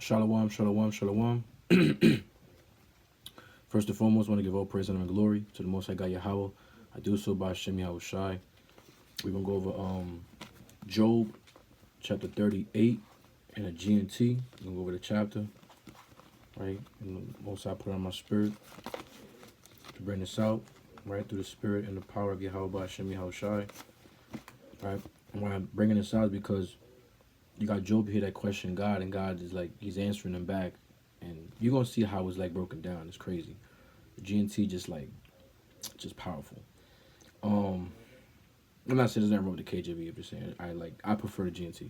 Shalom, shalom, shalom. First and foremost, I want to give all praise and glory to the Most High God Yahawah. I do so by Hashem Yahushai. We're going to go over Job chapter 38 and a GNT. We're going to go over the chapter, right? And the Most High put on my spirit to bring this out, right? Through the spirit and the power of Yahawah by Hashem Yahushai, right? And why I'm bringing this out is because you got Job here that questioned God, and God is like, he's answering him back. And you're going to see how it's like broken down. It's crazy. The GNT just powerful. I'm not saying there's nothing wrong with the KJV. I'm just saying I prefer the GNT.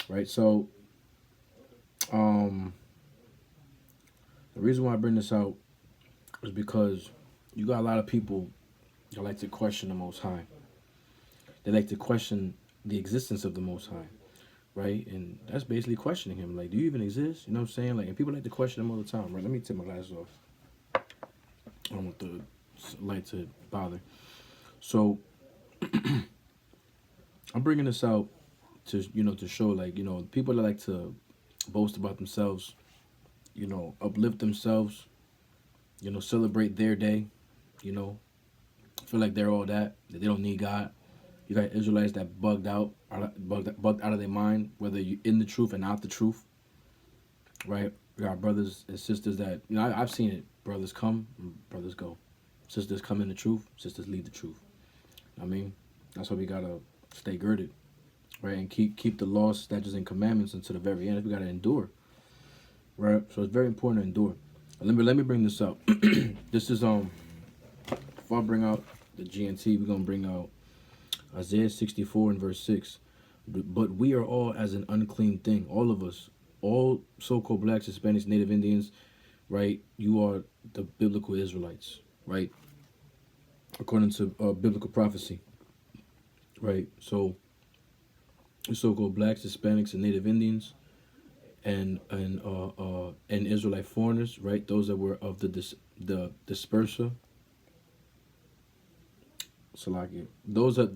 Right? So, the reason why I bring this out is because you got a lot of people that like to question the Most High. They like to question the existence of the Most High. Right? And that's basically questioning him. Like, do you even exist? You know what I'm saying? Like, and people like to question him all the time, right? Let me take my glasses off. I don't want the light to bother. So, I'm bringing this out to, to show, like, people that like to boast about themselves, uplift themselves, celebrate their day, feel like they're all that they don't need God. You got Israelites that bugged out of their mind, whether you're in the truth and out the truth, right? We got brothers and sisters that, I've seen it. Brothers come, brothers go. Sisters come in the truth, sisters lead the truth. I mean, that's why we got to stay girded, right? And keep the laws, statutes, and commandments until the very end. We got to endure, right? So it's very important to endure. Let me bring this up. This is, before I bring out the GNT, we're going to bring out Isaiah 64 and verse 6. But we are all as an unclean thing. All of us. All so-called blacks, Hispanics, Native Indians, right? You are the biblical Israelites, right? According to biblical prophecy, right? So, so-called blacks, Hispanics, and Native Indians, and Israelite foreigners, right? Those that were of the disperser. Salaki. Those that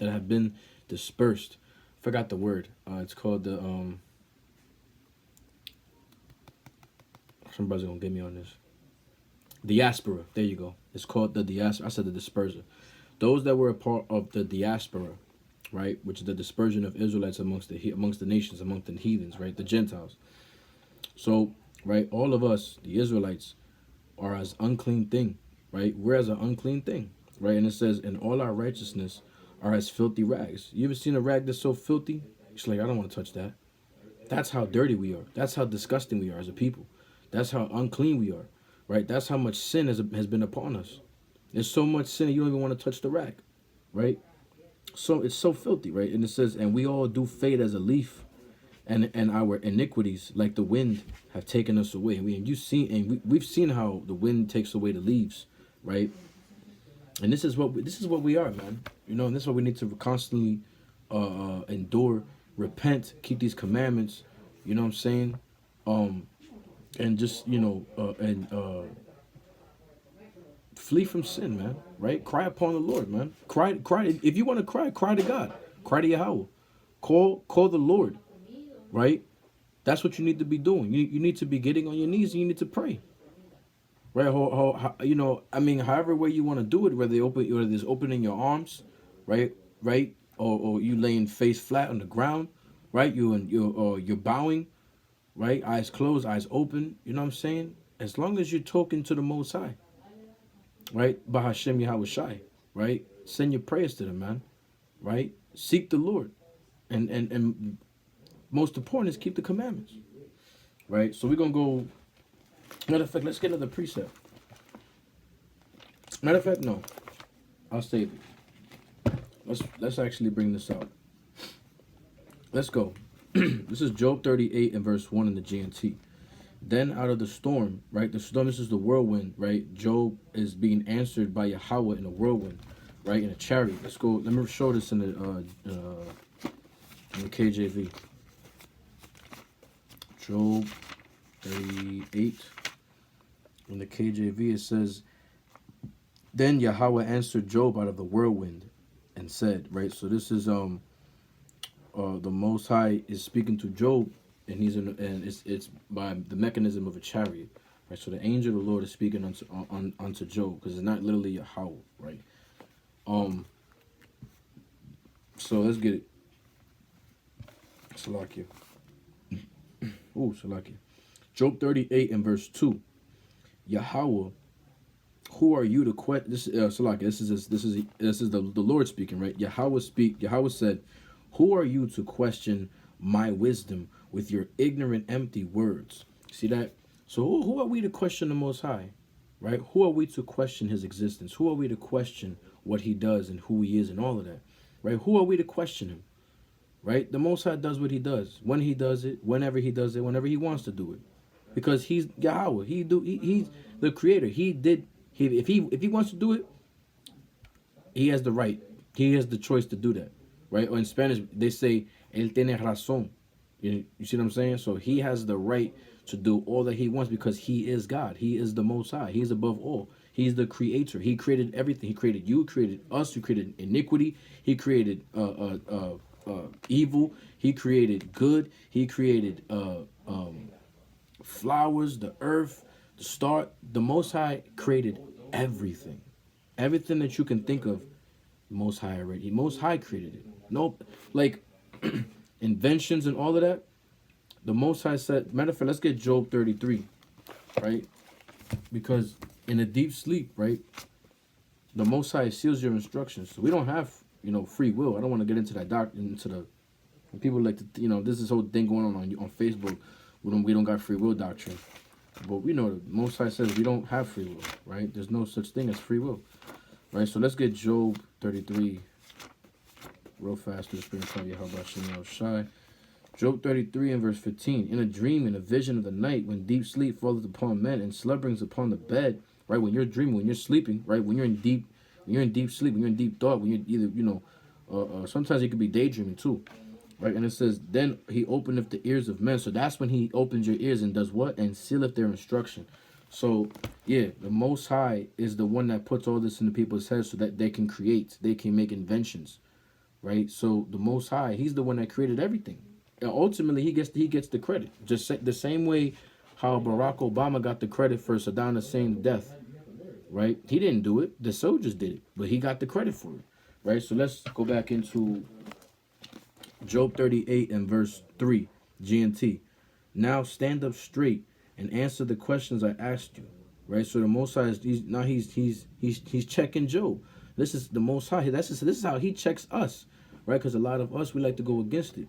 have been dispersed. Forgot the word. It's called the Somebody's gonna get me on this. Diaspora. There you go. It's called the diaspora. I said the disperser. Those that were a part of the diaspora, right, which is the dispersion of Israelites amongst the nations, amongst the heathens, right, the Gentiles. So, right, all of us, the Israelites, are as unclean thing, right? We're as an unclean thing. Right, and it says, and all our righteousness are as filthy rags. You ever seen a rag that's so filthy? It's like, I don't want to touch that. That's how dirty we are. That's how disgusting we are as a people. That's how unclean we are. Right? That's how much sin has been upon us. There's so much sin that you don't even want to touch the rag. Right? So it's so filthy, right? And it says, and we all do fade as a leaf, and our iniquities, like the wind, have taken us away. We've seen how the wind takes away the leaves, right? And this is what we are, man. And this is what we need to constantly endure, repent, keep these commandments. You know what I'm saying? And just flee from sin, man. Right? Cry upon the Lord, man. Cry. If you want to cry to God. Cry to Yahawah. Call the Lord. Right? That's what you need to be doing. You need to be getting on your knees and you need to pray. Right, however way you want to do it, whether it's opening your arms, right, or you laying face flat on the ground, right, you're bowing, right, eyes closed, eyes open, you know what I'm saying? As long as you're talking to the Most High, right, by Hashem Yahushai, right, send your prayers to them, man, right, seek the Lord, and most important is keep the commandments, right. So we're gonna go. Matter of fact, let's get another precept. Matter of fact, no. I'll save it. Let's actually bring this out. Let's go. This is Job 38 and verse 1 in the GNT. Then out of the storm, right? The storm, this is the whirlwind, right? Job is being answered by Yahawah in a whirlwind, right? In a chariot. Let's go. Let me show this in the KJV. Job 38. In the KJV, it says, then Yahawah answered Job out of the whirlwind and said, right? So this is the Most High is speaking to Job and it's by the mechanism of a chariot, right? So the angel of the Lord is speaking unto Job, because it's not literally Yahawah, right? So let's get it. Salakia. Ooh, Salakia. Job 38 and verse 2. Yahawah, who are you to question? This Salakia. This is the Lord speaking, right? Yahawah said, "Who are you to question my wisdom with your ignorant, empty words?" See that? So who are we to question the Most High, right? Who are we to question His existence? Who are we to question what He does and who He is and all of that, right? Who are we to question Him, right? The Most High does what He does, when He does it, whenever He does it, whenever He wants to do it, because He's Yahawah. He's the Creator. If he wants to do it, He has the right. He has the choice to do that, right? Or in Spanish, they say "él tiene razón." You see what I'm saying? So He has the right to do all that He wants because He is God. He is the Most High. He is above all. He's the Creator. He created everything. He created you, created us. He created iniquity. He created evil. He created good. He created flowers, the earth, the star. The Most High created everything. Everything that you can think of, Most High already. Most High created it. Nope. Like inventions and all of that. The Most High said, matter of fact, let's get Job 33, right? Because in a deep sleep, right, the Most High seals your instructions. So we don't have, free will. I don't want to get into that people like to, this is whole thing going on Facebook. We don't got free will doctrine. But we know the Most High says we don't have free will, right? There's no such thing as free will, right? So let's get Job 33 real fast. To the Spirit of Yahawah Shai. Job 33 and verse 15. In a dream, in a vision of the night, when deep sleep falleth upon men and slumberings upon the bed, right? When you're dreaming, when you're sleeping, right? When you're in deep sleep, when you're in deep thought, when you're either, sometimes it could be daydreaming too, right? And it says, then He openeth the ears of men. So that's when He opens your ears and does what? And sealeth their instruction. So, yeah, the Most High is the one that puts all this into people's heads so that they can create, they can make inventions, right? So the Most High, He's the one that created everything. And ultimately, he gets the credit. Just the same way how Barack Obama got the credit for Saddam Hussein's death, right? He didn't do it. The soldiers did it. But he got the credit for it, right? So let's go back into Job 38 and verse 3, GNT. Now stand up straight and answer the questions I asked you, right? So the Most High he's checking Job. This is the Most High. This is how He checks us, right? Because a lot of us, we like to go against it.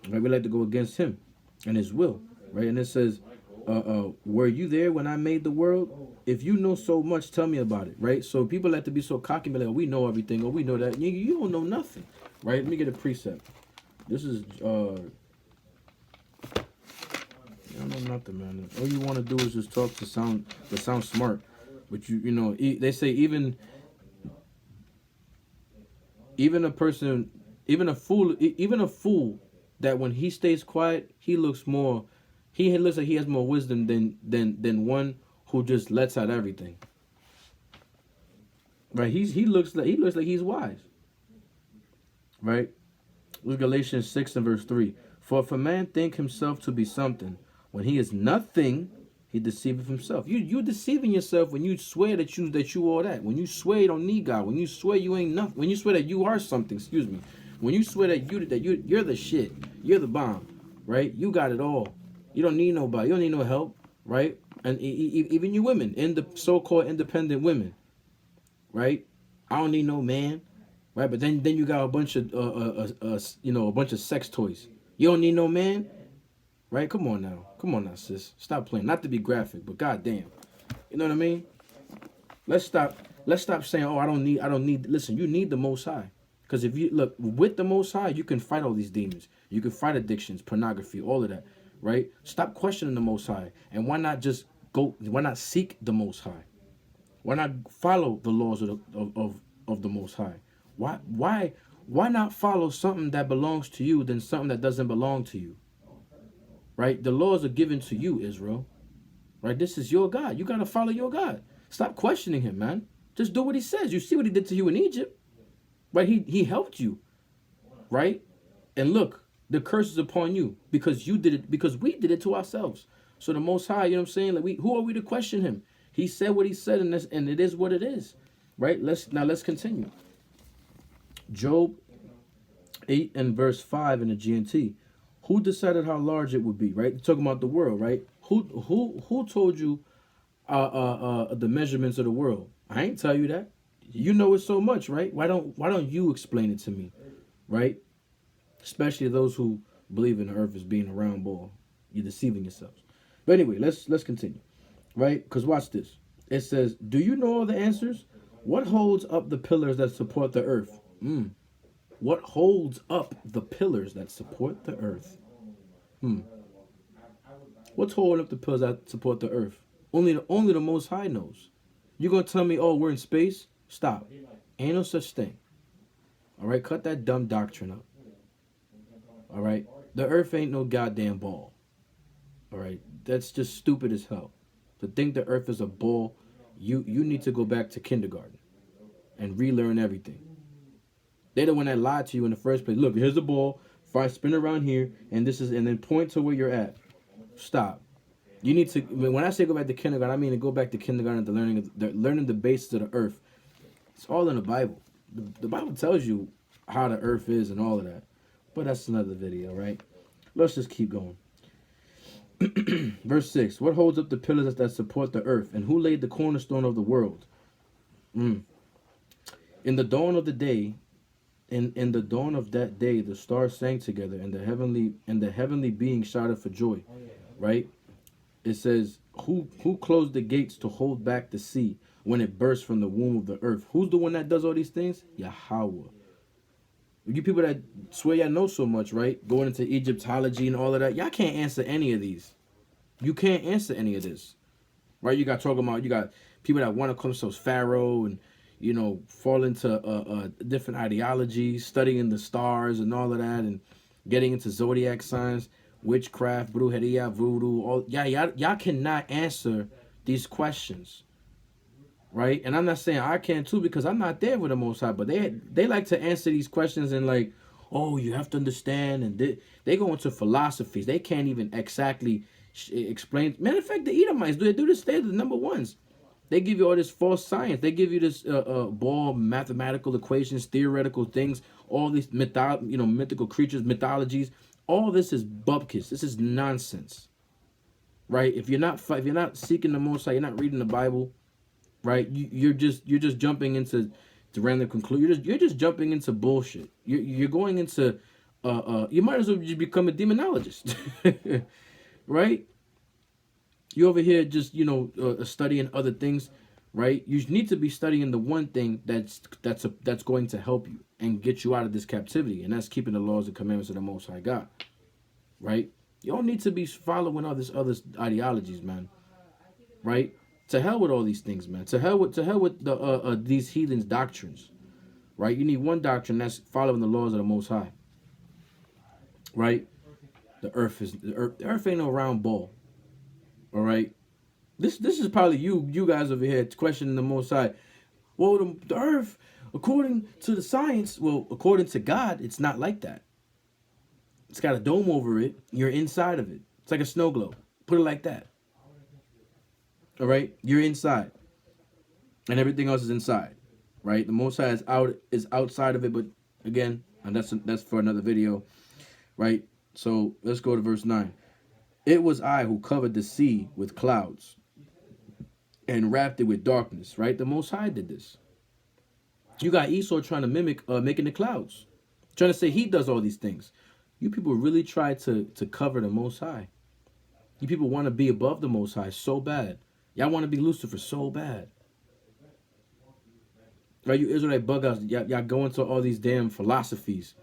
Right, we like to go against Him and His will, right? And it says, were you there when I made the world? If you know so much, tell me about it, right? So people like to be so cocky, be like, oh, we know everything, or we know that. You don't know nothing, right? Let me get a precept. This is, you don't know nothing, man. All you want to do is just talk to sound smart, but they say even a person, even a fool. That when he stays quiet, he looks like he has more wisdom than one who just lets out everything. Right? He looks like he's wise. Right? With Galatians 6 and verse 3. For if a man think himself to be something, when he is nothing, he deceiveth himself. You're deceiving yourself when you swear that you all that. When you swear you don't need God. When you swear you ain't nothing. When you swear that you are something. Excuse me. When you swear that you're the shit, you're the bomb, right? You got it all. You don't need nobody. You don't need no help, right? And even you women, the so-called independent women, right? I don't need no man, right? But then you got a bunch of a bunch of sex toys. You don't need no man, right? Come on now, sis. Stop playing. Not to be graphic, but goddamn, you know what I mean? Let's stop saying, oh, I don't need. Listen, you need the Most High. Because if you look with the Most High, you can fight all these demons. You can fight addictions, pornography, all of that, right? Stop questioning the Most High, and why not just go? Why not seek the Most High? Why not follow the laws of the Most High? Why not follow something that belongs to you than something that doesn't belong to you? Right? The laws are given to you, Israel. Right? This is your God. You gotta follow your God. Stop questioning Him, man. Just do what He says. You see what He did to you in Egypt. Right, he helped you, right? And look, The curse is upon you because you did it, because we did it to ourselves. So the Most High, you know what I'm saying? Like, who are we to question him? He said what he said, and it is what it is, right? Let's continue. Job 8 and verse 5 in the GNT. Who decided how large it would be? Right, talking about the world, right? Who told you the measurements of the world? I ain't tell you that. You know it so much, right? Why don't you explain it to me, right? Especially those who believe in the earth as being a round ball. You're deceiving yourselves. But anyway, let's continue, right? Because watch this. It says, "Do you know all the answers? What holds up the pillars that support the earth?" What holds up the pillars that support the earth? What's holding up the pillars that support the earth? Only the Most High knows. You're gonna tell me, oh, we're in space? Stop. Ain't no such thing. All right, cut that dumb doctrine up. All right, the earth ain't no goddamn ball. All right, that's just stupid as hell. To think the earth is a ball, you need to go back to kindergarten and relearn everything. They're the one that lied to you in the first place. Look, here's a ball. If I spin around here, and then point to where you're at. Stop. You need to. When I say go back to kindergarten, I mean to go back to kindergarten to learning the basis of the earth. It's all in the Bible. The Bible tells you how the earth is and all of that. But that's another video, right? Let's just keep going. Verse 6. What holds up the pillars that support the earth? And who laid the cornerstone of the world? In the dawn of the day, in the dawn of that day, the stars sang together, and the heavenly beings shouted for joy. Right? It says, who closed the gates to hold back the sea when it burst from the womb of the earth? Who's the one that does all these things? Yahawah. You people that swear y'all know so much, right? Going into Egyptology and all of that, y'all can't answer any of these. You can't answer any of this, right? You got people that want to call themselves Pharaoh and, you know, fall into different ideologies, studying the stars and all of that, and getting into zodiac signs, witchcraft, brujeria, voodoo. All y'all cannot answer these questions, right? And I'm not saying I can too, because I'm not there with the Most High, but they like to answer these questions and like, oh, you have to understand, and they go into philosophies. They can't even exactly explain. Matter of fact, the Edomites they do this. They're the number ones. They give you all this false science. They give you this ball mathematical equations, theoretical things, all these mythical creatures, mythologies. All this is bupkis. This is nonsense, right? If you're not seeking the Most High, you're not reading the Bible, right? You're just jumping into random conclusions. You're just jumping into bullshit. You're going into you might as well just become a demonologist, right? You over here just studying other things, right? You need to be studying the one thing that's going to help you and get you out of this captivity, and that's keeping the laws and commandments of the Most High God, right? You don't need to be following all this other ideologies, man, right? To hell with all these things, man. To hell with the these heathens' doctrines, right? You need one doctrine that's following the laws of the Most High, right? The earth ain't no round ball. All right, this is probably you guys over here questioning the Most High. Well, the earth, according to the science, according to God, it's not like that. It's got a dome over it. You're inside of it. It's like a snow globe. Put it like that. All right, you're inside, and everything else is inside. Right, the Most High is outside of it, but again, and that's for another video. Right, so let's go to verse 9. It was I who covered the sea with clouds and wrapped it with darkness, right? The Most High did this. You got Esau trying to mimic making the clouds, trying to say he does all these things. You people really try to cover the Most High. You people want to be above the Most High so bad. Y'all want to be Lucifer so bad. Right? You Israelite bug outs, y'all go into all these damn philosophies,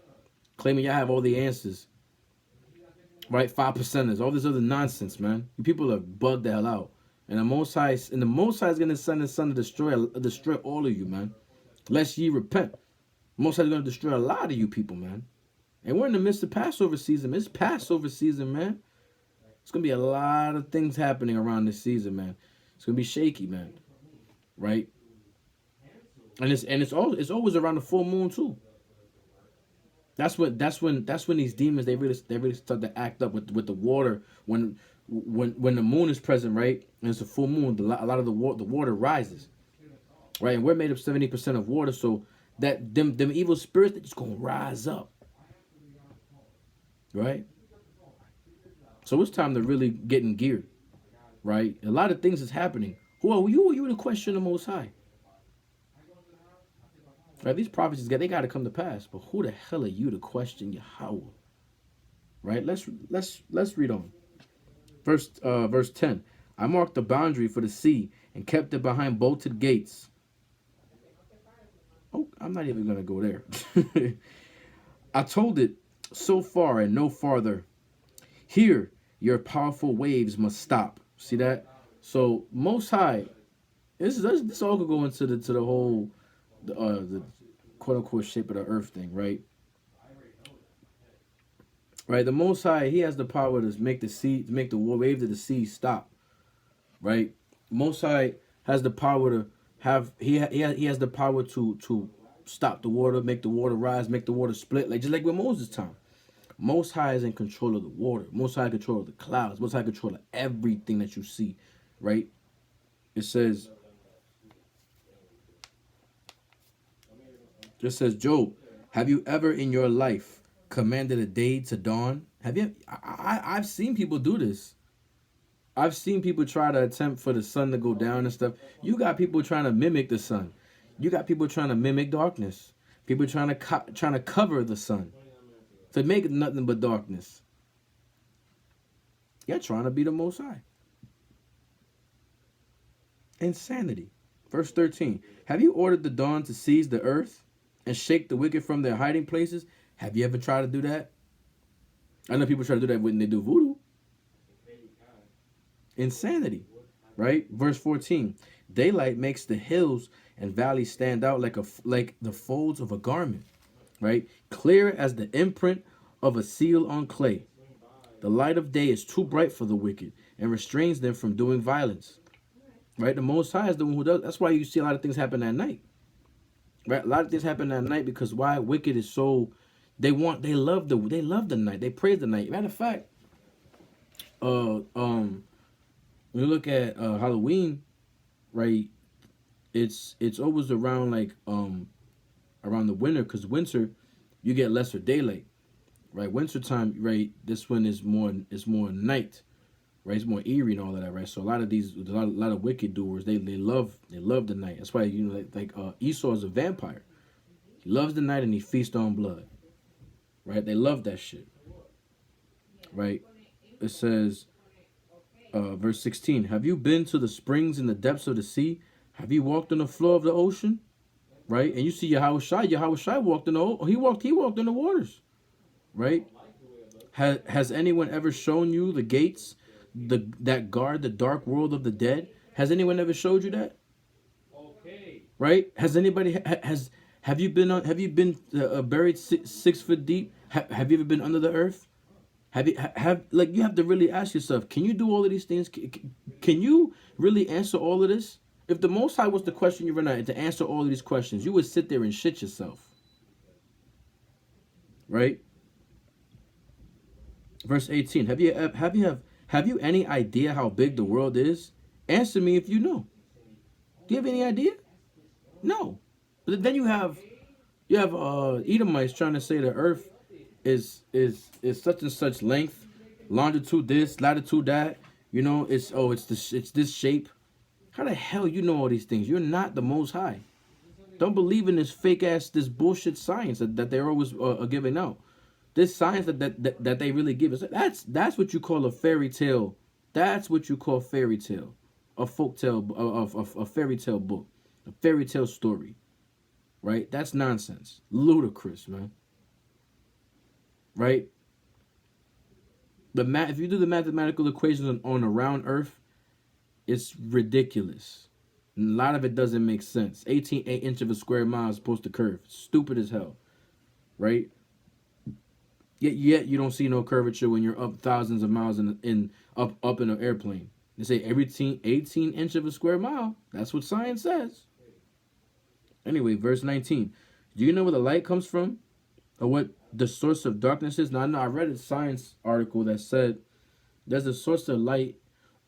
claiming y'all have all the answers. Right, 5%ers, all this other nonsense, man. You people are bugged the hell out, and the Most High is gonna send His Son to destroy all of you, man. Lest ye repent. The Most High is gonna destroy a lot of you people, man. And we're in the midst of Passover season. It's Passover season, man. It's gonna be a lot of things happening around this season, man. It's gonna be shaky, man. Right? And it's always around the full moon too. That's when these demons they really start to act up with the water when the moon is present, right? And it's a full moon. A lot of the water rises, right? And we're made up 70% of water, so that them evil spirits they just gonna rise up, right? So it's time to really get in gear, right? A lot of things is happening. Who are you? Are you to question the Most High? Right? These prophecies they got to come to pass. But who the hell are you to question Yahawah? Right? Let's read on. Verse 10. I marked the boundary for the sea and kept it behind bolted gates. Oh, I'm not even gonna go there. I told it so far and no farther. Here, your powerful waves must stop. See that? So Most High, this all could go into the whole the quote unquote shape of the earth thing, right? Right. The Most High, He has the power to make the sea, to make the waves of the sea stop. Right. Most High has the power to have he has the power to stop the water, make the water rise, make the water split, like just like with Moses' time. Most High is in control of the water. Most High control of the clouds. Most High control of everything that you see. Right. It says. Just says Job, have you ever in your life commanded a day to dawn? Have you? I've seen people do this. I've seen people try to attempt for the sun to go down and stuff. You got people trying to mimic the sun. You got people trying to mimic darkness. People trying to cover the sun to make it nothing but darkness. You're trying to be the Most High. Insanity. Verse 13. Have you ordered the dawn to seize the earth and shake the wicked from their hiding places? Have you ever tried to do that? I know people try to do that when they do voodoo. Insanity, right? Verse 14. Daylight makes the hills and valleys stand out like the folds of a garment, right? Clear as the imprint of a seal on clay. The light of day is too bright for the wicked and restrains them from doing violence, right? The Most High is the one who does. That's why you see a lot of things happen at night. Right, a lot of things happen at night because why? Wicked is so they love the night. They praise the night. Matter of fact, when you look at Halloween, right? It's always around around the winter because winter you get lesser daylight, right? Winter time, right? This one is more night, right? It's more eerie and all of that, right? So a lot of wicked doers, they love the night. That's why like Esau is a vampire. He loves the night and he feasts on blood, right? They love that shit, right? It says, verse 16. Have you been to the springs in the depths of the sea? Have you walked on the floor of the ocean, right? And you see Yahawah walked in he walked in the waters, right? Has anyone ever shown you the gates? That guard the dark world of the dead. Has anyone ever showed you that? Okay. Right? Has anybody have you been buried 6 foot deep? Have you ever been under the earth? You have to really ask yourself, can you do all of these things? Can you really answer all of this? If the Most High was the question you run out to answer all of these questions, you would sit there and shit yourself. Right? Verse 18. Have you any idea how big the world is? Answer me if you know. Do you have any idea? No. But then you have Edomites trying to say the earth is such and such length, longitude this, latitude that. It's this shape. How the hell you know all these things? You're not the Most High. Don't believe in this fake ass, this bullshit science that they're always giving out. This science that they really give us, that's what you call a fairy tale. That's what you call fairy tale. A folk tale, a fairy tale book. A fairy tale story. Right? That's nonsense. Ludicrous, man. Right? If you do the mathematical equations on a round earth, it's ridiculous. And a lot of it doesn't make sense. 18 inch of a square mile is supposed to curve. Stupid as hell. Right? Yet you don't see no curvature when you're up thousands of miles up in an airplane. They say every 18 inch of a square mile. That's what science says. Anyway, verse 19. Do you know where the light comes from? or what the source of darkness is. Now I know I read a science article that said there's a source of light.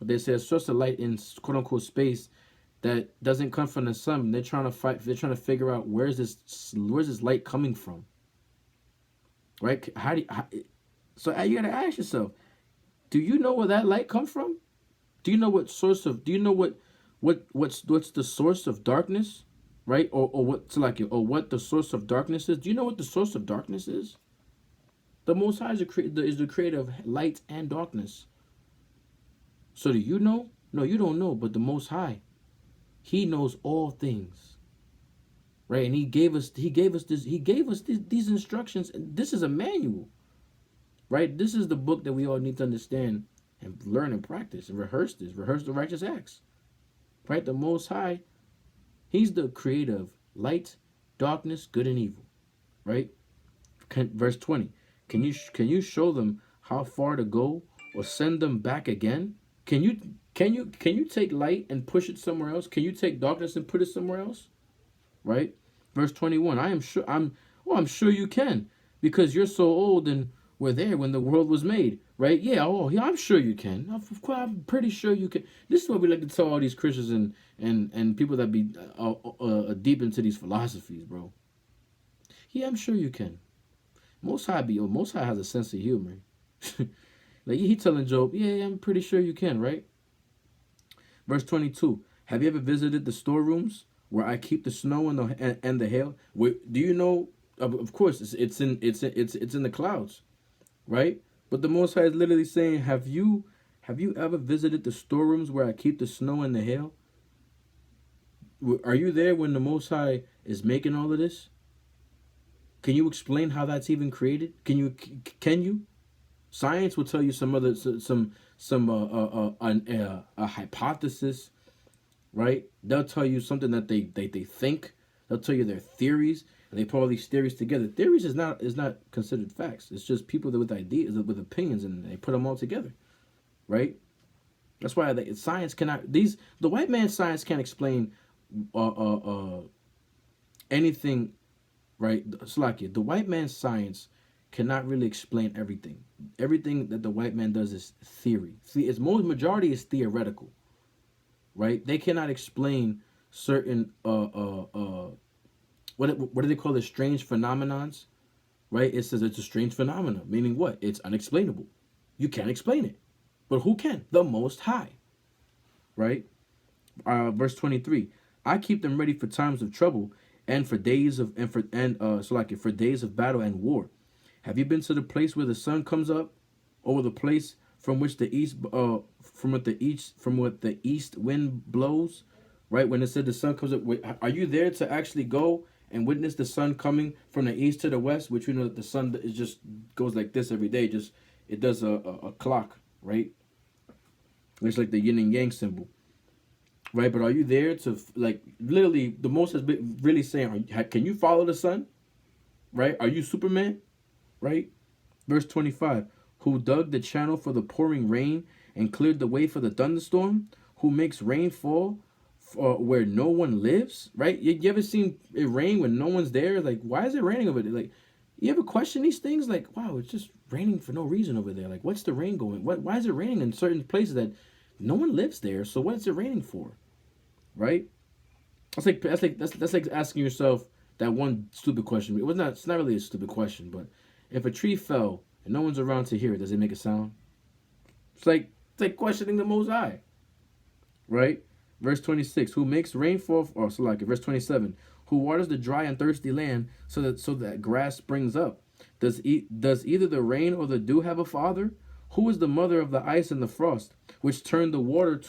They say a source of light in quote unquote space that doesn't come from the sun. They're trying to fight. They're trying to figure out where's this light coming from, right? So you gotta ask yourself, do you know where that light comes from? Do you know what source of? Do you know what's the source of darkness, right? Or what or what the source of darkness is? Do you know what the source of darkness is? The Most High is the creator of light and darkness. So do you know? No, you don't know. But the Most High, He knows all things, right? And He gave us these instructions. This is a manual, right? This is the book that we all need to understand and learn and practice and rehearse this. Rehearse the righteous acts, right? The Most High, He's the creator of light, darkness, good and evil, right? Verse 20. Can you show them how far to go or send them back again? Can you take light and push it somewhere else? Can you take darkness and put it somewhere else? Right? Verse 21. I'm sure you can, because you're so old and were there when the world was made. Right? Yeah, I'm sure you can. Of course, I'm pretty sure you can. This is what we like to tell all these Christians and people that be deep into these philosophies, bro. Yeah, I'm sure you can. Most High has a sense of humor. Like he telling Job, yeah, I'm pretty sure you can, right? Verse 22. Have you ever visited the storerooms where I keep the snow and the hail? Do you know? Of course, it's in the clouds, right? But the Most High is literally saying, have you ever visited the storerooms where I keep the snow and the hail? Are you there when the Most High is making all of this? Can you explain how that's even created? Can you? Science will tell you a hypothesis, right? They'll tell you something that they think. They'll tell you their theories, and they put all these theories together. Theories is not considered facts. It's just people with ideas, with opinions, and they put them all together, right? That's why science cannot. The white man's science can't explain anything, right? Slakia, the white man's science cannot really explain everything. Everything that the white man does is theory. Its majority is theoretical, right? They cannot explain certain what do they call it? Strange phenomenons, right? It says it's a strange phenomenon, meaning what? It's unexplainable. You can't explain it, but who can? The Most High, right? Verse 23. I keep them ready for times of trouble and for days of for days of battle and war. Have you been to the place where the sun comes up, or the place from which the east wind blows? Right, when it said the sun comes up, are you there to actually go and witness the sun coming from the east to the west? Which we know that the sun is just goes like this every day. Just it does a clock, right? It's like the yin and yang symbol, right? But are you there to literally? The Most has been really saying, can you follow the sun? Right? Are you Superman? Right? Verse 25. Who dug the channel for the pouring rain and cleared the way for the thunderstorm? Who makes rain fall where no one lives? Right? You ever seen it rain when no one's there? Like, why is it raining over there? Like, you ever question these things? Like, wow, it's just raining for no reason over there. Like, what's the rain going? Why is it raining in certain places that no one lives there? So what is it raining for? Right? That's like asking yourself that one stupid question. It's not really a stupid question, but if a tree fell and no one's around to hear it, does it make a sound? It's like questioning the Most High, right? Verse 26, who makes rain fall, verse 27, who waters the dry and thirsty land so that grass springs up. Does either the rain or the dew have a father? Who is the mother of the ice and the frost, which turns the waters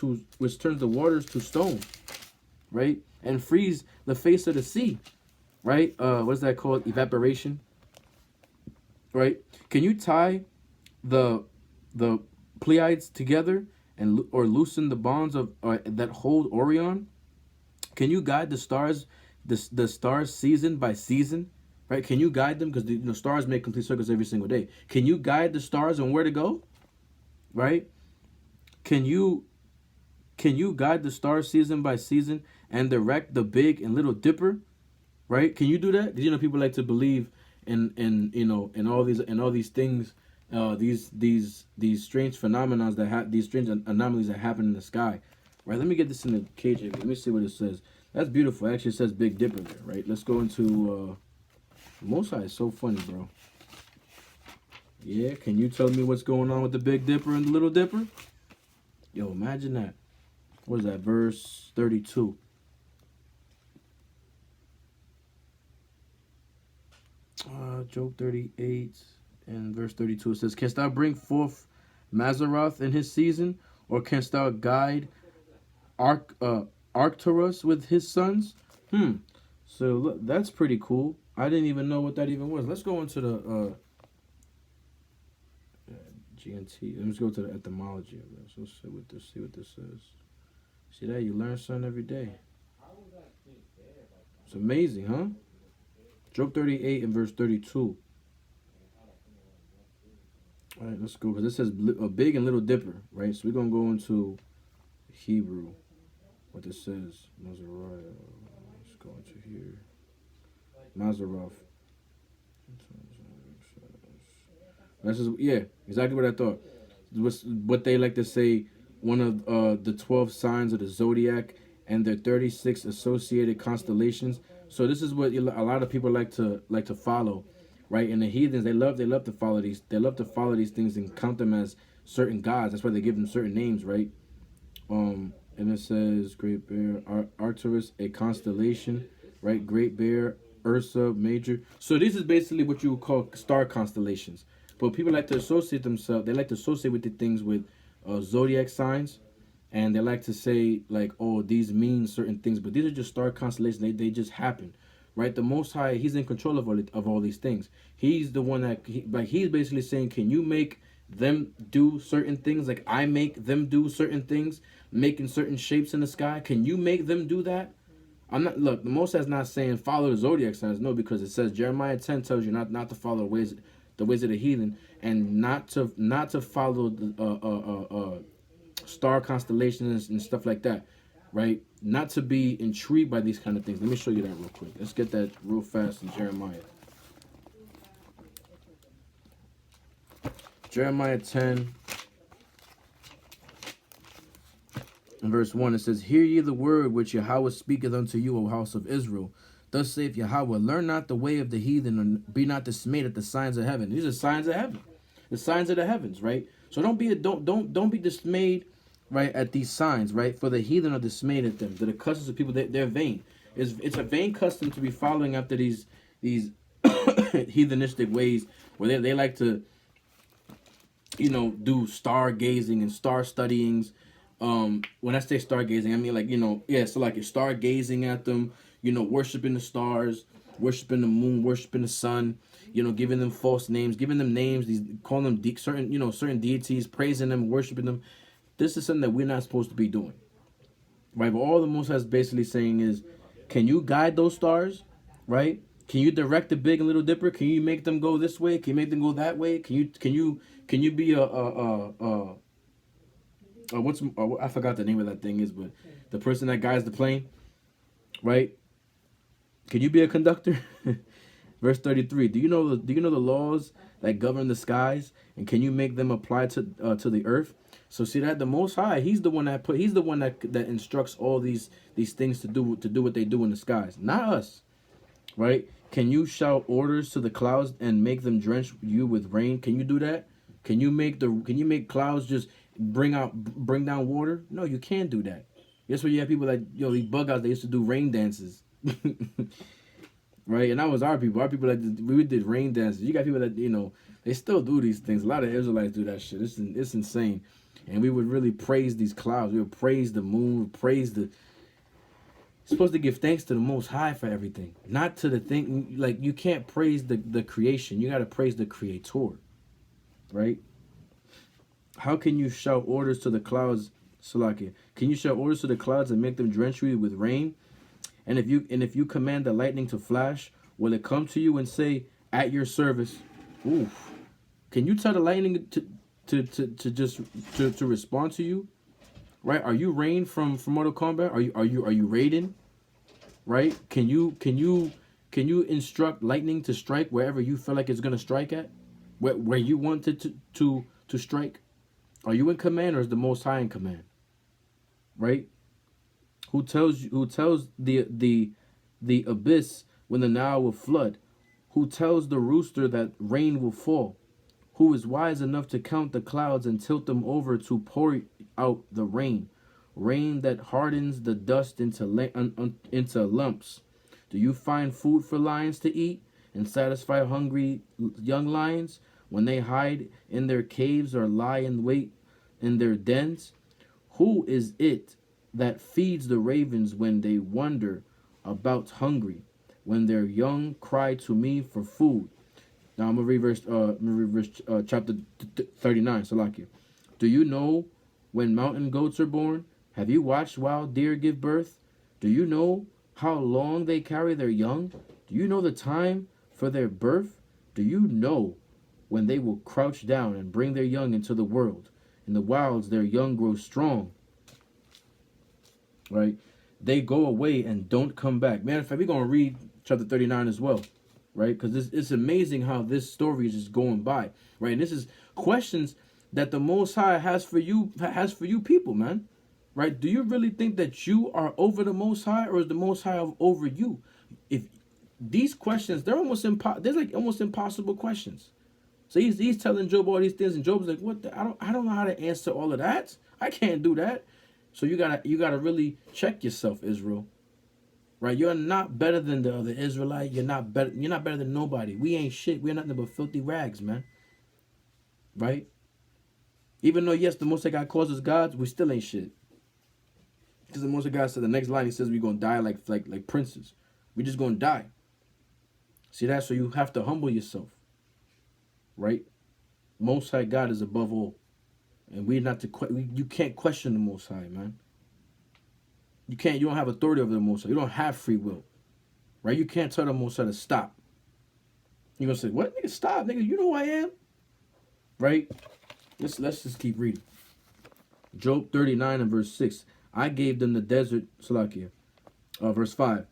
to stone, right? And freeze the face of the sea, right? What's that called? Evaporation. Right? Can you tie the Pleiades together or loosen the bonds of that hold Orion? Can you guide the stars season by season? Right? Can you guide them? Because stars make complete circles every single day. Can you guide the stars on where to go? Right? Can you guide the stars season by season and direct the Big and Little Dipper? Right? Can you do that? Because people like to believe and you know, and all these things, these strange phenomena that these strange anomalies that happen in the sky, right? Let me get this in the KJV. Let me see what it says. That's beautiful. Actually, it says Big Dipper there, right? Let's go into Most High is so funny, bro. Yeah, can you tell me what's going on with the Big Dipper and the Little Dipper? Yo, imagine that. What is that? Verse 32. Job 38 and verse 32. It says, canst thou bring forth Mazaroth in his season? Or canst thou guide Arcturus with his sons? So look, that's pretty cool. I didn't even know what that even was. Let's go into the GNT. Let's go to the etymology of this. Let's see what this says. See that? You learn something every day. It's amazing, huh? Job 38 and verse 32. All right, let's go. Because this says a big and little dipper, right? So we're going to go into Hebrew. What this says. Mazariah. Let's go into here. Mazaroth. This is, yeah, exactly what I thought. What they like to say, one of the 12 signs of the zodiac and their 36 associated constellations. So this is what a lot of people like to follow, right? And the heathens, they love to follow these. They love to follow these things and count them as certain gods. That's why they give them certain names, right? And it says Great Bear, Arcturus, a constellation, right? Great Bear, Ursa Major. So this is basically what you would call star constellations. But people like to associate themselves. They like to associate with the things with zodiac signs. And they like to say, like, oh, these mean certain things. But these are just star constellations. They just happen, right? The Most High, he's in control of all these things. He's the one that, he's basically saying, can you make them do certain things? Like I make them do certain things, making certain shapes in the sky. Can you make them do that? Look, the Most High is not saying follow the zodiac signs. No, because it says, Jeremiah 10 tells you not to follow the ways of the heathen, and not to follow the star constellations and stuff like that, right? Not to be intrigued by these kind of things. Let me show you that real quick. Let's get that real fast in Jeremiah. Jeremiah 10 and verse 1, it says, hear ye the word which Yahawah speaketh unto you, O house of Israel. Thus saith Yahawah, learn not the way of the heathen, and be not dismayed at the signs of heaven. These are signs of heaven, the signs of the heavens, right? So don't be dismayed, right, at these signs, right? For the heathen are dismayed at them. The customs of people, they're vain. It's a vain custom to be following after these heathenistic ways where they like to, you know, do stargazing and star studyings. When I say stargazing, I mean like, you know, yeah, so like you're stargazing at them, you know, worshiping the stars, worshiping the moon, worshiping the sun, you know, giving them false names, giving them names, calling them certain deities, praising them, worshiping them. This is something that we're not supposed to be doing, right? But all the Most High is basically saying is, can you guide those stars, right? Can you direct the Big and Little Dipper? Can you make them go this way? Can you make them go that way? Can you be I forgot the name of that thing is, but the person that guides the plane, right? Can you be a conductor? Verse 33. Do you know the laws that govern the skies, and can you make them apply to the earth? So see that the Most High, he's the one that instructs all these things to do what they do in the skies, not us, right? Can you shout orders to the clouds and make them drench you with rain? Can you do that? Can you make clouds just bring down water? No, you can't do that. That's why you have people like, yo, these bug outs, they used to do rain dances. Right? And that was our people. Our people we did rain dances. You got people that, you know, they still do these things. A lot of Israelites do that shit. It's insane. And we would really praise these clouds. We would praise the moon, You're supposed to give thanks to the Most High for everything. Not to the thing, like, you can't praise the creation. You got to praise the Creator. Right? How can you shout orders to the clouds, Salakia? Can you shout orders to the clouds and make them drench you with rain? And if you command the lightning to flash, will it come to you and say, at your service? Oof. Can you tell the lightning to respond to you? Right? Are you Rain from Mortal Kombat? Are you Raiden? Right? Can you Can you instruct lightning to strike wherever you feel like it's gonna strike at? Where you want it to strike? Are you in command, or is the Most High in command? Right? Who tells the abyss when the Nile will flood? Who tells the rooster that rain will fall? Who is wise enough to count the clouds and tilt them over to pour out the rain? Rain that hardens the dust into lumps. Do you find food for lions to eat and satisfy hungry young lions when they hide in their caves or lie in wait in their dens? Who is it that feeds the ravens when they wander about hungry, when their young cry to me for food? Now I'm gonna reverse chapter 39. Salakia. Do you know when mountain goats are born? Have you watched wild deer give birth? Do you know how long they carry their young? Do you know the time for their birth? Do you know when they will crouch down and bring their young into the world? In the wilds their young grow strong. Right? They go away and don't come back. Matter of fact, we're going to read chapter 39 as well. Right? Because it's amazing how this story is just going by. Right? And this is questions that the Most High has for you people, man. Right? Do you really think that you are over the Most High, or is the Most High over you? If these questions, they're almost almost impossible questions. So he's telling Job all these things, and Job's like, "What? I don't know how to answer all of that. I can't do that." So you gotta really check yourself, Israel. Right? You're not better than the other Israelite. You're not better than nobody. We ain't shit. We're nothing but filthy rags, man. Right? Even though yes, the Most High God calls us gods, we still ain't shit. Because the Most High God said the next line, he says we're gonna die like princes. We're just gonna die. See that? So you have to humble yourself. Right? Most High God is above all. And we're not you can't question the Most High, man. You don't have authority over the Most High. You don't have free will. Right? You can't tell the Most High to stop. You're gonna say, what? Nigga, stop, nigga. You know who I am. Right? Let's just keep reading. Job 39 and verse 6. I gave them the desert, Salakia. Verse 5.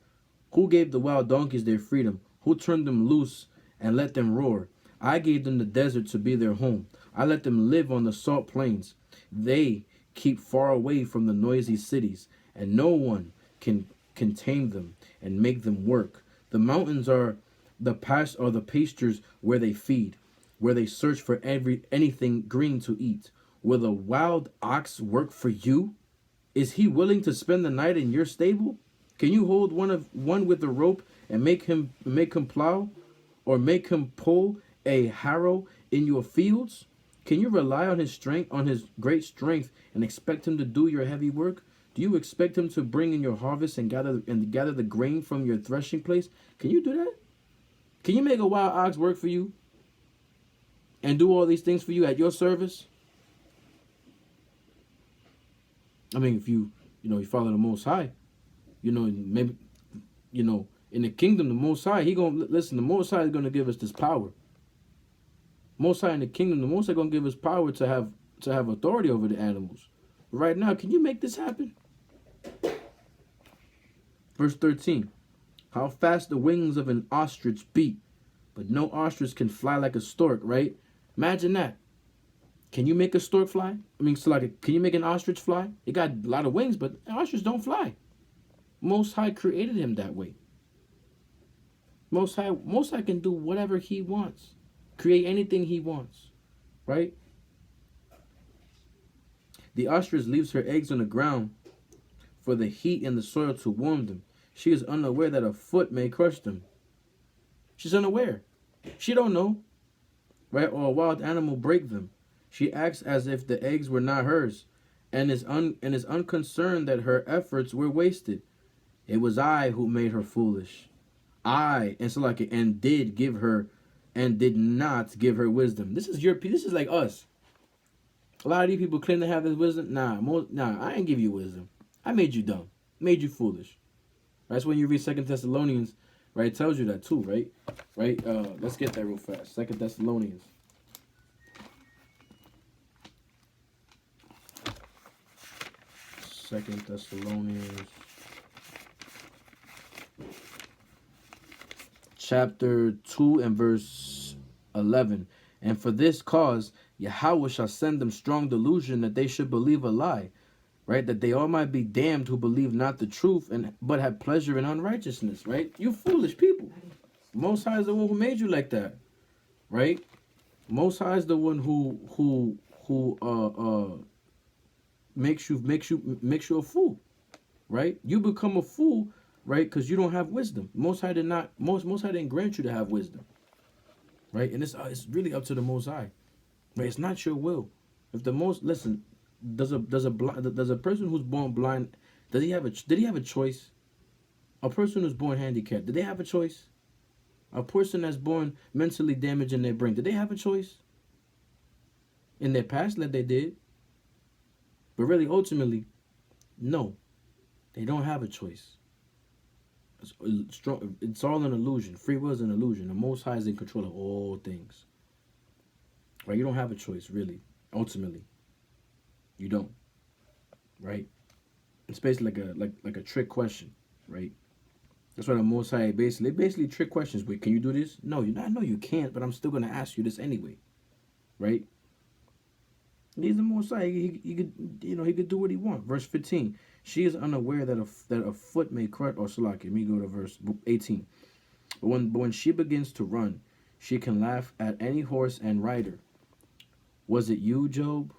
Who gave the wild donkeys their freedom? Who turned them loose and let them roar? I gave them the desert to be their home. I let them live on the salt plains. They keep far away from the noisy cities, and no one can tame them and make them work. The mountains are the pastures where they feed, where they search for anything green to eat. Will a wild ox work for you? Is he willing to spend the night in your stable? Can you hold one with a rope and make him plow, or make him pull a harrow in your fields? Can you rely on his strength, on his great strength, and expect him to do your heavy work? Do you expect him to bring in your harvest and gather the grain from your threshing place? Can you do that? Can you make a wild ox work for you and do all these things for you at your service? I mean, if you follow the Most High, maybe, in the kingdom, the Most High, the Most High is going to give us this power. Most High in the kingdom, the Most High going to give us power to have authority over the animals. But right now, can you make this happen? Verse 13. How fast the wings of an ostrich beat, but no ostrich can fly like a stork, right? Imagine that. Can you make a stork fly? Can you make an ostrich fly? It got a lot of wings, but ostriches don't fly. Most High created him that way. Most High can do whatever he wants. Create anything he wants. Right? The ostrich leaves her eggs on the ground for the heat in the soil to warm them. She is unaware that a foot may crush them. She's unaware. She don't know. Right? Or a wild animal break them. She acts as if the eggs were not hers, and is unconcerned that her efforts were wasted. It was I who made her foolish. And did not give her wisdom. This is like us. A lot of these people claim to have this wisdom. Nah, I ain't give you wisdom. I made you dumb. Made you foolish. That's when you read 2 Thessalonians, right? It tells you that too, right? Right? Let's get that real fast. 2 Thessalonians. chapter 2 and verse 11. And for this cause, Yahawah shall send them strong delusion that they should believe a lie, right? That they all might be damned who believe not the truth and but have pleasure in unrighteousness, right? You foolish people. Most High is the one who made you like that, right? Most High is the one who makes you a fool, right? You become a fool, right? Because you don't have wisdom. Most High didn't grant you to have wisdom, right? And it's really up to the Most High, right? It's not your will. If the most listen, does a person who's born blind, did he have a choice? A person who's born handicapped, did they have a choice? A person that's born mentally damaged in their brain, did they have a choice? In their past, that they did. But really, ultimately, no. They don't have a choice. It's all an illusion. Free will is an illusion. The Most High is in control of all things. Right? You don't have a choice, really. Ultimately. You don't. Right? It's basically like a trick question. Right? That's why the Most High basically trick questions. Wait, can you do this? No, I know you can't, but I'm still going to ask you this anyway. Right? He's the Most High. He could do what he wants. Verse 15. She is unaware that a foot may crush. Or Salaki. Let me go to verse 18. But when she begins to run, she can laugh at any horse and rider. Was it you, Job,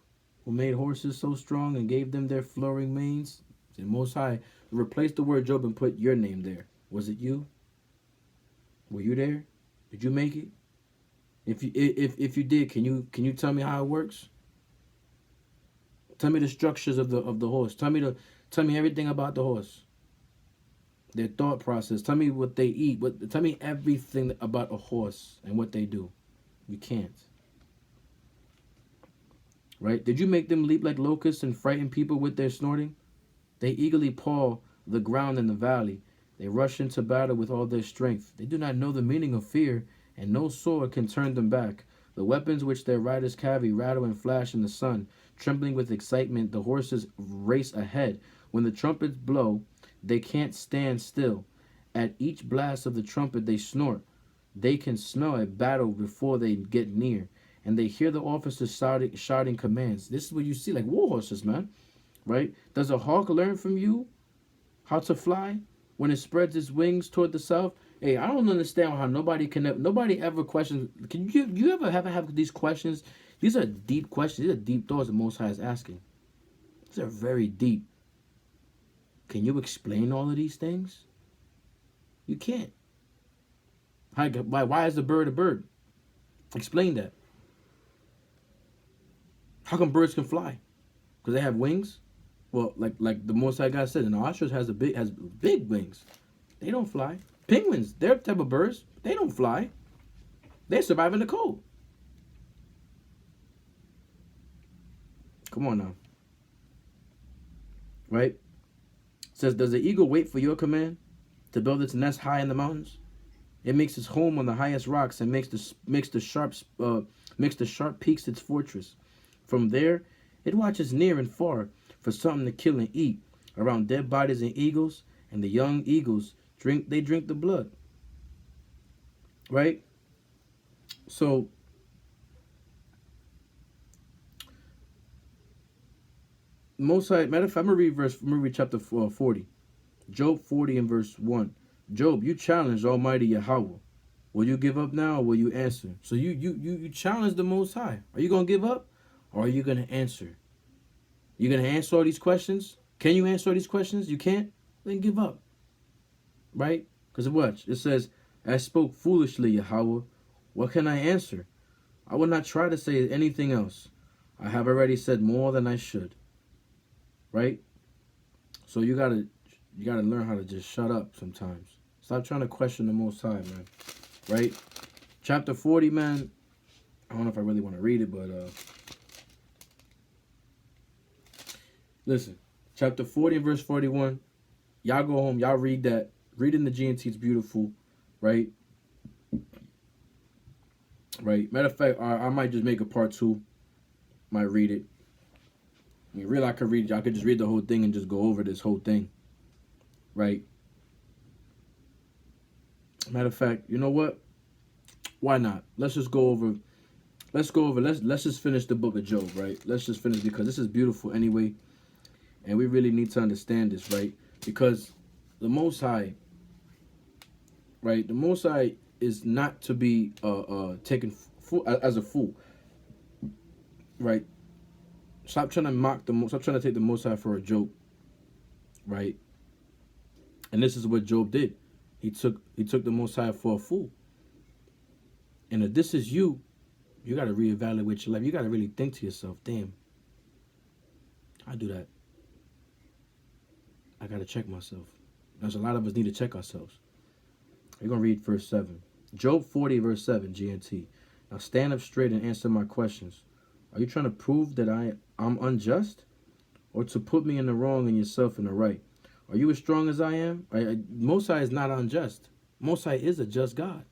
who made horses so strong and gave them their flowing manes? The Most High replace the word Job and put your name there. Was it you? Were you there? Did you make it? If you did, can you tell me how it works? Tell me the structures of the horse. Tell me everything about the horse. Their thought process. Tell me what they eat. Tell me everything about a horse and what they do. You can't. Right? Did you make them leap like locusts and frighten people with their snorting? They eagerly paw the ground in the valley. They rush into battle with all their strength. They do not know the meaning of fear, and no sword can turn them back. The weapons which their riders carry rattle and flash in the sun. Trembling with excitement, the horses race ahead. When the trumpets blow, they can't stand still. At each blast of the trumpet, they snort. They can smell a battle before they get near, and they hear the officers shouting commands. This is what you see, like war horses, man. Right? Does a hawk learn from you how to fly when it spreads its wings toward the south? Hey, I don't understand how nobody ever questions. Can you ever have these questions? These are deep questions. These are deep thoughts the Most High is asking. These are very deep. Can you explain all of these things? You can't. Why is the bird a bird? Explain that. How come birds can fly? Because they have wings? Well, like the Most High God said, an ostrich has big wings. They don't fly. Penguins, they're a type of birds. They don't fly. They survive in the cold. Come on now. Right? It says, does the eagle wait for your command to build its nest high in the mountains? It makes its home on the highest rocks and makes the sharp peaks its fortress. From there, it watches near and far for something to kill and eat. Around dead bodies and eagles, and the young eagles drink the blood. Right? So Most High, matter of fact, I'm gonna read chapter 40. Job 40 and verse 1. Job, you challenged Almighty Yahawah. Will you give up now or will you answer? So you challenge the Most High. Are you gonna give up or are you gonna answer? You gonna answer all these questions? Can you answer all these questions? You can't? Then give up. Right? Because watch, it says, I spoke foolishly, Yahawah. What can I answer? I will not try to say anything else. I have already said more than I should. Right? So you gotta learn how to just shut up sometimes. Stop trying to question the Most High, man. Right? Chapter 40, man. I don't know if I really want to read it, but listen. Chapter 40 and verse 41. Y'all go home. Y'all read that. Read in the GNT. It's beautiful. Right? Right. Matter of fact, I might just make a part 2. Might read it. I mean, really, I could read it. Y'all could just read the whole thing and just go over this whole thing. Right? Matter of fact, you know what? Why not? Let's just go over. Let's just finish the book of Job, right? Let's just finish because this is beautiful anyway, and we really need to understand this, right? Because the Most High, right? The Most High is not to be taken as a fool, right? Stop trying to mock the Stop trying to take the Most High for a joke, right? And this is what Job did. He took the Most High for a fool. And if this is you, you got to reevaluate your life. You got to really think to yourself, damn, I do that. I got to check myself. There's a lot of us need to check ourselves. We're going to read verse 7. Job 40, verse 7, GNT. Now stand up straight and answer my questions. Are you trying to prove that I'm unjust? Or to put me in the wrong and yourself in the right? Are you as strong as I am? Most High is not unjust. Most High is a just God.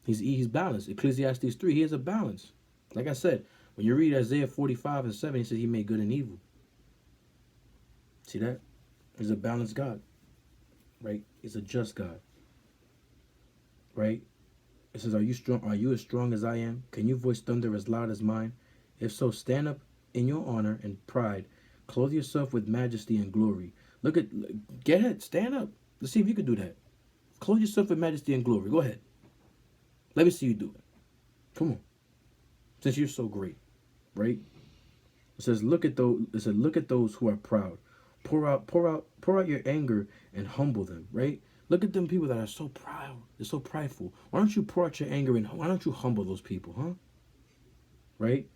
He's balanced. Ecclesiastes 3, he has a balance. Like I said, when you read Isaiah 45 and 7, he says he made good and evil. See that? He's a balanced God. Right? He's a just God. Right? It says, are you strong? Are you as strong as I am? Can you voice thunder as loud as mine? If so, stand up in your honor and pride. Clothe yourself with majesty and glory. Get ahead, stand up. Let's see if you can do that. Clothe yourself with majesty and glory. Go ahead. Let me see you do it. Come on. Since you're so great, right? It says, look at those who are proud. Pour out your anger and humble them, right? Look at them people that are so proud. They're so prideful. Why don't you pour out your anger and why don't you humble those people, huh? Right?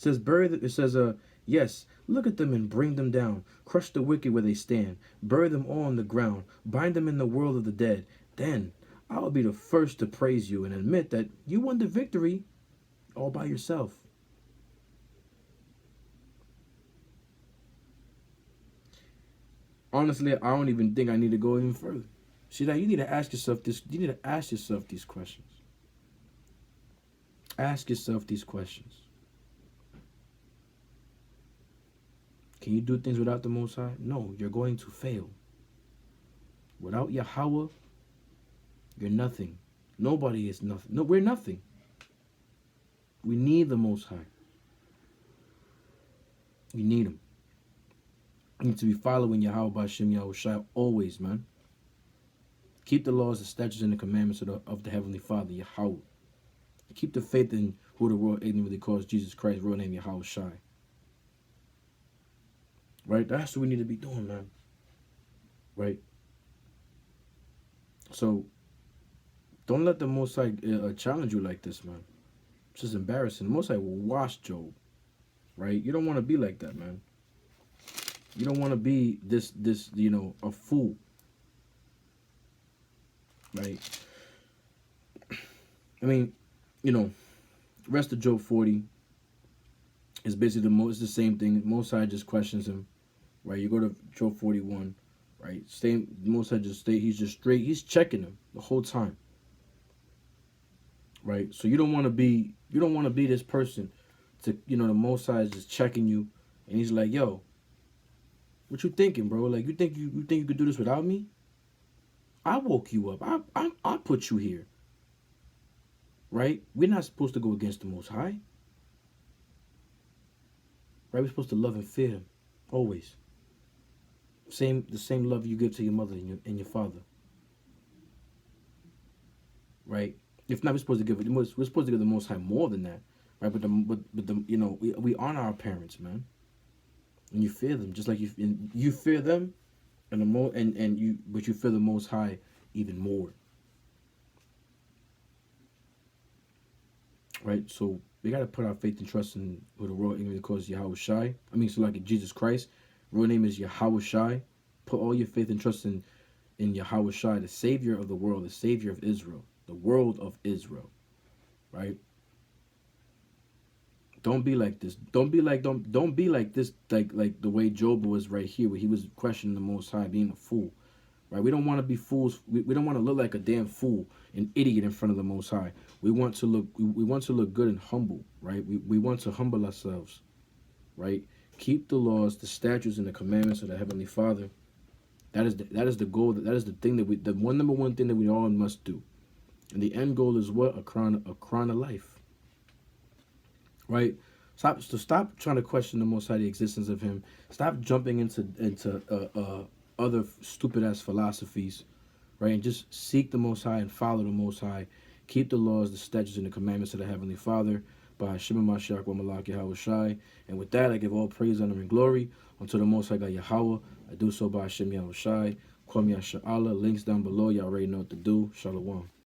It says, yes, look at them and bring them down. Crush the wicked where they stand. Bury them all on the ground. Bind them in the world of the dead. Then I will be the first to praise you and admit that you won the victory all by yourself. Honestly, I don't even think I need to go even further. See that you need to ask yourself this. You need to ask yourself these questions. Ask yourself these questions. Can you do things without the Most High? No, you're going to fail. Without Yahawah, you're nothing. Nobody is nothing. No, we're nothing. We need the Most High. We need him. You need to be following Yahawah B'Shem Yahushua always, man. Keep the laws, the statutes, and the commandments of the Heavenly Father, Yahawah. Keep the faith in who the world ignorantly calls Jesus Christ, real name Yahushua. Right? That's what we need to be doing, man. Right? So, don't let the Most High challenge you like this, man. It's just embarrassing. The Most High will wash Job. Right? You don't want to be like that, man. You don't want to be this, a fool. Right? I mean, rest of Job 40 is basically the same thing. Most High just questions him. Right? You go to Job 41, right? Most High he's just straight. He's checking him the whole time. Right? So you don't want to be this person to, the Most High is just checking you and he's like, yo, what you thinking, bro? Like, you think you could do this without me? I woke you up. I put you here. Right? We're not supposed to go against the Most High. Right? We're supposed to love and fear him. Always. The same love you give to your mother and your father. Right? If not, we're supposed to give the Most High more than that. Right? But we honor our parents, man. And you fear them, just like you fear them, but you fear the Most High even more. Right? So we gotta put our faith and trust in who the royal English calls Yahushua. So like Jesus Christ, real name is Yahushua. Put all your faith and trust in Yahushua, the Savior of the world, the Savior of Israel, the world of Israel. Right? Don't be like this. Don't be like this, like the way Job was right here, where he was questioning the Most High, being a fool. Right? We don't want to be fools. We don't want to look like a damn fool, an idiot in front of the Most High. We want to look good and humble. Right? We want to humble ourselves. Right? Keep the laws, the statutes, and the commandments of the Heavenly Father. That is the goal. That is the thing that the number one thing that we all must do. And the end goal is what? A crown of life. Right? Stop trying to question the Most High, the existence of Him. Stop jumping into other stupid ass philosophies, right? And just seek the Most High and follow the Most High. Keep the laws, the statutes, and the commandments of the Heavenly Father by Hashem Mashiach wa Malak Yahawah Shai. And with that, I give all praise, honor, and glory unto the Most High God Yahawah. I do so by Hashem Yahawah Shai. Kwam Yasha Allah. Links down below. Y'all already know what to do. Shalom.